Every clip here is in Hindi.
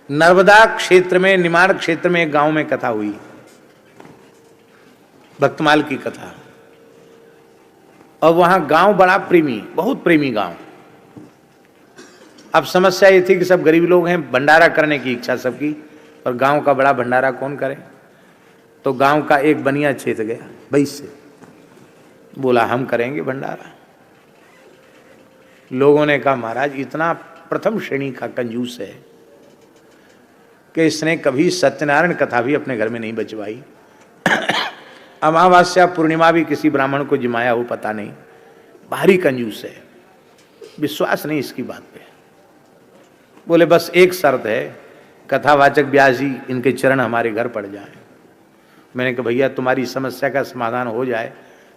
नर्मदा क्षेत्र में, निमाड़ क्षेत्र में एक गांव में कथा हुई, भक्तमाल की कथा। और वहां गांव बड़ा प्रेमी, बहुत प्रेमी गांव। अब समस्या ये थी कि सब गरीब लोग हैं, भंडारा करने की इच्छा सबकी, और गांव का बड़ा भंडारा कौन करे। तो गांव का एक बनिया चेत गया भाई से, बोला हम करेंगे भंडारा। लोगों ने कहा महाराज इतना प्रथम श्रेणी का कंजूस है कि इसने कभी सत्यनारायण कथा भी अपने घर में नहीं बचवाई, अमावस्या पूर्णिमा भी किसी ब्राह्मण को जिमाया हो पता नहीं, भारी कंजूस है, विश्वास नहीं इसकी बात पे। बोले बस एक शर्त है, कथावाचक व्यास जी इनके चरण हमारे घर पड़ जाए। मैंने कहा भैया तुम्हारी समस्या का समाधान हो जाए,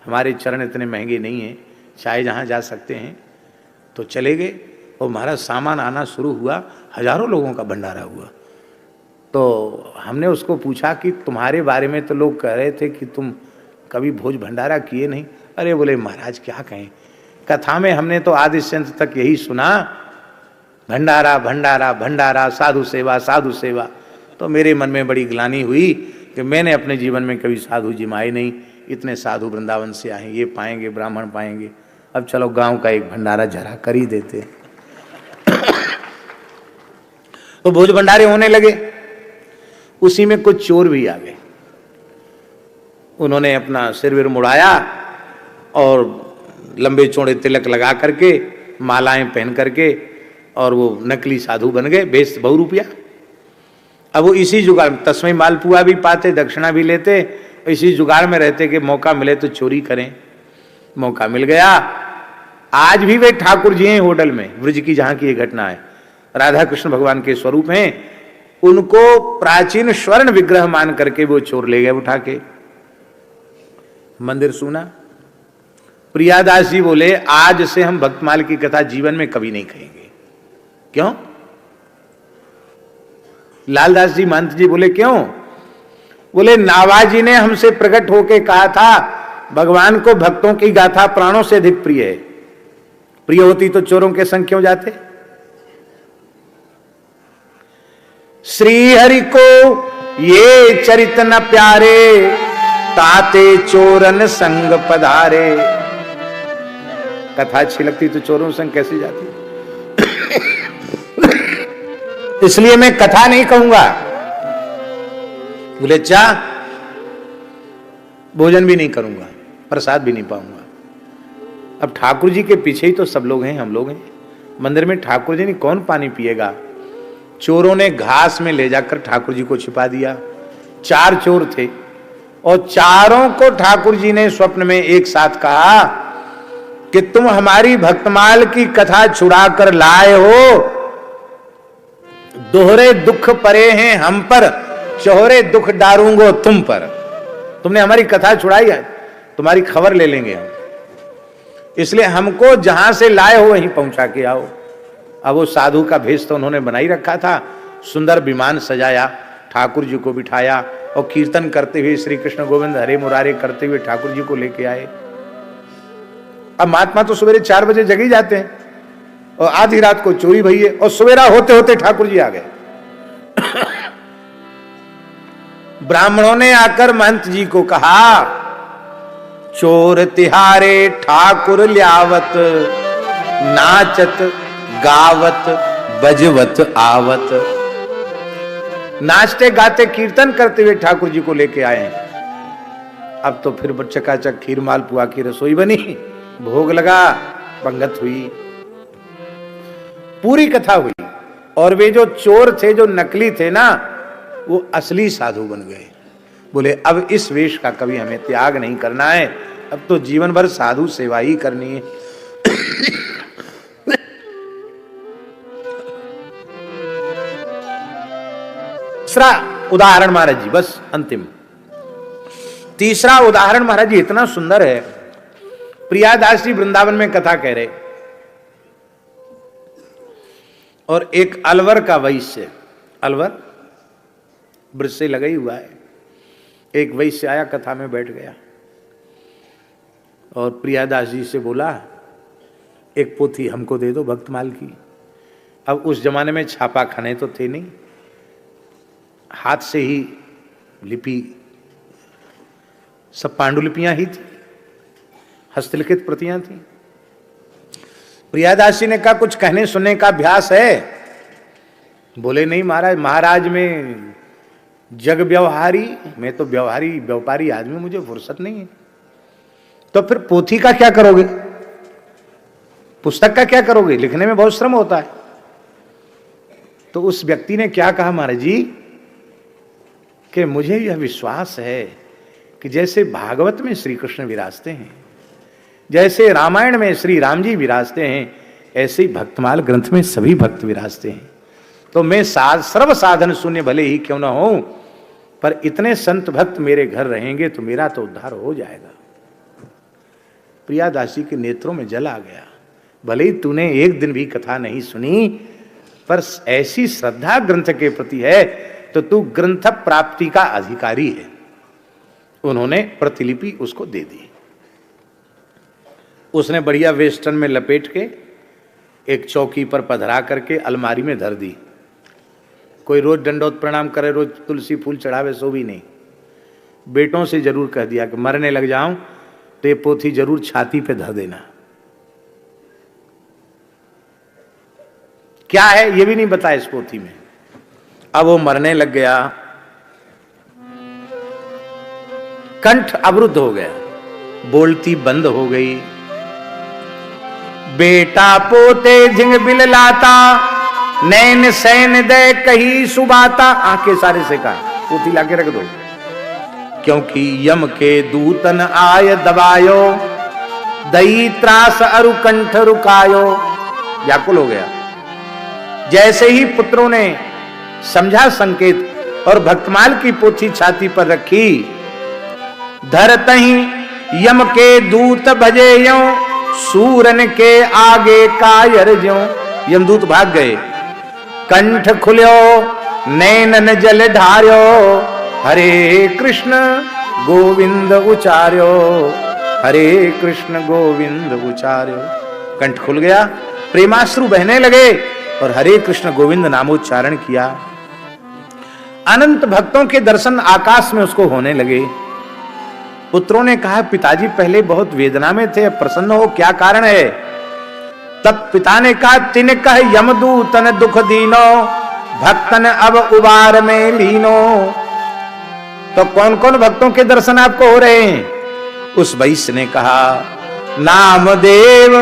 हमारे चरण इतने महंगे नहीं हैं, चाहे जहाँ जा सकते हैं। तो चले गए और महाराज सामान आना शुरू हुआ, हजारों लोगों का भंडारा हुआ। तो हमने उसको पूछा कि तुम्हारे बारे में तो लोग कह रहे थे कि तुम कभी भोज भंडारा किए नहीं। अरे बोले महाराज क्या कहें, कथा में हमने तो आदि से अंत तक यही सुना, भंडारा भंडारा भंडारा, साधु सेवा साधु सेवा। तो मेरे मन में बड़ी ग्लानि हुई कि मैंने अपने जीवन में कभी साधु जिमाए नहीं, इतने साधु वृंदावन से आए, ये पाएंगे ब्राह्मण पाएंगे, अब चलो गांव का एक भंडारा जरा कर ही देते। तो भोज भंडारे होने लगे, उसी में कुछ चोर भी आ गए। उन्होंने अपना सिर विर मुड़ाया और लंबे चौड़े तिलक लगा करके, मालाएं पहन करके, और वो नकली साधु बन गए, बेच बहु रुपया। अब वो इसी जुगाड़, तस्मै मालपुआ भी पाते, दक्षिणा भी लेते, इसी जुगाड़ में रहते कि मौका मिले तो चोरी करें। मौका मिल गया। आज भी वे ठाकुर जी हैं होटल में, ब्रज की जहां की ये घटना है, राधा कृष्ण भगवान के स्वरूप हैं। उनको प्राचीन स्वर्ण विग्रह मान करके वो चोर ले गए उठा के। मंदिर सुना। प्रियादास जी बोले आज से हम भक्तमाल की कथा जीवन में कभी नहीं कहेंगे। क्यों? लालदास जी महंत जी बोले क्यों? बोले नावाजी ने हमसे प्रकट होके कहा था भगवान को भक्तों की गाथा प्राणों से अधिक प्रिय है, प्रिय होती तो चोरों के संग क्यों जाते। श्री हरि को ये चरित न प्यारे, ताते चोरन संग पधारे। कथा अच्छी लगती तो चोरों संग कैसे जाती। इसलिए मैं कथा नहीं कहूंगा। बोले अच्छा, भोजन भी नहीं करूंगा, प्रसाद भी नहीं पाऊंगा। अब ठाकुर जी के पीछे ही तो सब लोग हैं, हम लोग हैं मंदिर में। ठाकुर जी ने कौन पानी पिएगा। चोरों ने घास में ले जाकर ठाकुर जी को छिपा दिया। 4 चोर थे और चारों को ठाकुर जी ने स्वप्न में एक साथ कहा कि तुम हमारी भक्तमाल की कथा छुड़ा कर लाए हो, दोहरे दुख परे हैं हम पर, चौहरे दुख डारूंगो तुम पर। तुमने हमारी कथा छुड़ाई है, तुम्हारी खबर ले लेंगे हम, इसलिए हमको जहां से लाए हो वहीं पहुंचा के आओ। अब वो साधु का भेष तो उन्होंने बनाई रखा था, सुंदर विमान सजाया, ठाकुर जी को बिठाया और कीर्तन करते हुए श्री कृष्ण गोविंद हरे मुरारे करते हुए ठाकुर जी को लेके आए। अब महात्मा तो सवेरे 4 बजे जग ही जाते हैं और आधी रात को चोरी भई है और सवेरा होते होते ठाकुर जी आ गए। ब्राह्मणों ने आकर महंत जी को कहा चोर तिहारे ठाकुर ल्यावत, नाचत गावत बजवत आवत। नाचते गाते कीर्तन करते हुए ठाकुर जी को लेके आए हैं। अब तो फिर चकाचक खीर मालपुआ की रसोई बनी, भोग लगा, पंगत हुई, पूरी कथा हुई। और वे जो चोर थे, जो नकली थे ना, वो असली साधु बन गए। बोले अब इस वेश का कभी हमें त्याग नहीं करना है, अब तो जीवन भर साधु सेवा ही करनी है। तीसरा उदाहरण महाराज जी, बस अंतिम तीसरा उदाहरण महाराज जी इतना सुंदर है। प्रियादास जी वृंदावन में कथा कह रहे और एक अलवर का वैश्य, अलवर ब्रज से लगा ही हुआ है, एक वैश्य आया, कथा में बैठ गया और प्रियादास जी से बोला एक पोथी हमको दे दो भक्तमाल की। अब उस जमाने में छापा खाने तो थे नहीं, हाथ से ही लिपि, सब पांडुलिपियां ही थी, हस्तलिखित प्रतियां थी। प्रियादास जी ने कहा कुछ कहने सुनने का अभ्यास है? बोले नहीं महाराज, महाराज में जग व्यवहारी, मैं तो व्यवहारी व्यापारी आदमी, मुझे फुर्सत नहीं है। तो फिर पोथी का क्या करोगे, पुस्तक का क्या करोगे, लिखने में बहुत श्रम होता है। तो उस व्यक्ति ने क्या कहा महाराज जी कि मुझे यह विश्वास है कि जैसे भागवत में श्री कृष्ण विराजते हैं, जैसे रामायण में श्री राम जी विराजते हैं, ऐसे ही भक्तमाल ग्रंथ में सभी भक्त विराजते हैं। तो मैं सर्व साधन शून्य भले ही क्यों ना हो, पर इतने संत भक्त मेरे घर रहेंगे तो मेरा तो उद्धार हो जाएगा। प्रियादास जी के नेत्रों में जल आ गया। भले ही तूने एक दिन भी कथा नहीं सुनी, पर ऐसी श्रद्धा ग्रंथ के प्रति है तो तू ग्रंथ प्राप्ति का अधिकारी है। उन्होंने प्रतिलिपि उसको दे दी। उसने बढ़िया वेस्टर्न में लपेट के एक चौकी पर पधरा करके अलमारी में धर दी। कोई रोज दंडोत प्रणाम करे, रोज तुलसी फूल चढ़ावे, सो भी नहीं। बेटों से जरूर कह दिया कि मरने लग जाऊं तो ये पोथी जरूर छाती पे धर देना। क्या है ये भी नहीं बताया इस पोथी में। अब वो मरने लग गया, कंठ अवरुद्ध हो गया, बोलती बंद हो गई। बेटा पोते झिंग बिल लाता, नैन सैन दे कही सुबाता। आंखें सारे से कहा पोथी लाके रख दो, क्योंकि यम के दूतन आय दबायो, दई त्रास अरु कंठ रुकायो। व्याकुल हो गया। जैसे ही पुत्रों ने समझा संकेत और भक्तमाल की पोथी छाती पर रखी, धरतहि यम के दूत भजे यों, सूरन के आगे कायर ज्यों। यमदूत भाग गए। कंठ खुल्यो नैनन जल ढार्यो, हरे कृष्ण गोविंद उचार्यो, हरे कृष्ण गोविंद उचार्यो। कंठ खुल गया, प्रेमाश्रु बहने लगे और हरे कृष्ण गोविंद नामोच्चारण किया। अनंत भक्तों के दर्शन आकाश में उसको होने लगे। पुत्रों ने कहा पिताजी पहले बहुत वेदना में थे, प्रसन्न हो, क्या कारण है? तब पिता ने कहा तिन कह यमदूतन दुख दीनो, भक्तन अब उबार में लीनो। तो कौन कौन भक्तों के दर्शन आपको हो रहे हैं? उस वैश्य ने कहा नामदेव,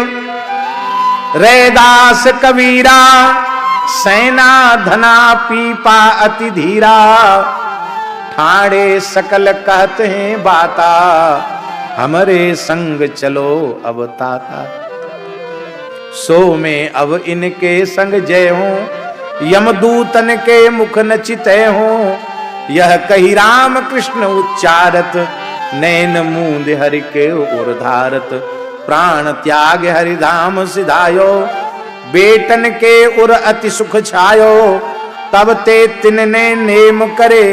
रैदास कबीरा, सेना धना पीपा अति धीरा, ठाणे सकल कहते हैं बाता, हमरे संग चलो अब ताता। सो में अब इनके संग जय हो, यमदूतन के मुख न चितय हो। यह कही राम कृष्ण उच्चारत, नैन मूंद हरि के उर धारत। प्राण त्याग हरिधाम सिधायो, बेटन के उर अति सुख छायो। तब ते तिन ने नेम करे,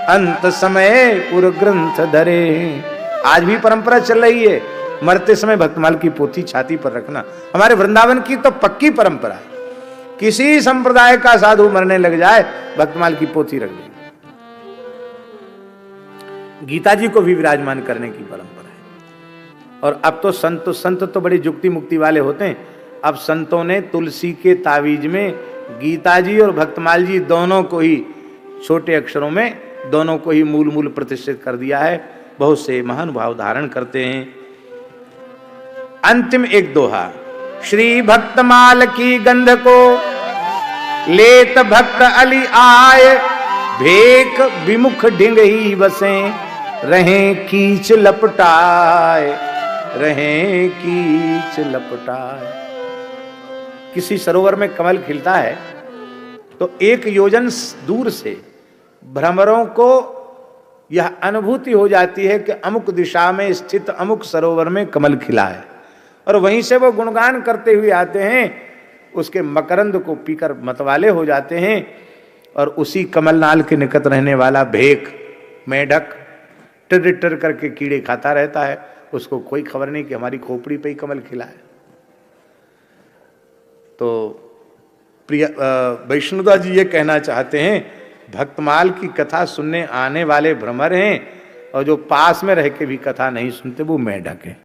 अंत समय उर ग्रंथ धरे। आज भी परंपरा चल रही है, मरते समय भक्तमाल की पोथी छाती पर रखना। हमारे वृंदावन की तो पक्की परंपरा है। किसी संप्रदाय का साधु मरने लग जाए, भक्तमाल की पोथी रख दे। गीता जी को भी विराजमान करने की परंपरा है। और अब तो संत तो बड़े जुक्ति मुक्ति वाले होते हैं। अब संतों ने तुलसी के तावीज में गीता जी और भक्तमाल जी दोनों को ही छोटे अक्षरों में दोनों को ही मूल मूल प्रतिष्ठित कर दिया है। बहुत से महानुभाव धारण करते हैं। अंतिम एक दोहा, श्री भक्तमाल की गंध को लेत भक्त अली आए, भेक विमुख ढिंग ही बसे, रहें कीच लपटाए, रहें कीच लपटाए। किसी सरोवर में कमल खिलता है तो एक योजन दूर से भ्रमरों को यह अनुभूति हो जाती है कि अमुक दिशा में स्थित अमुक सरोवर में कमल खिला है, और वहीं से वो गुणगान करते हुए आते हैं, उसके मकरंद को पीकर मतवाले हो जाते हैं। और उसी कमलनाल के निकट रहने वाला भेक मेढक टिर टिर करके कीड़े खाता रहता है, उसको कोई खबर नहीं कि हमारी खोपड़ी पे ही कमल खिला है। तो प्रिय वैष्णोदास जी ये कहना चाहते हैं, भक्तमाल की कथा सुनने आने वाले भ्रमर हैं, और जो पास में रह के भी कथा नहीं सुनते वो मेंढक हैं।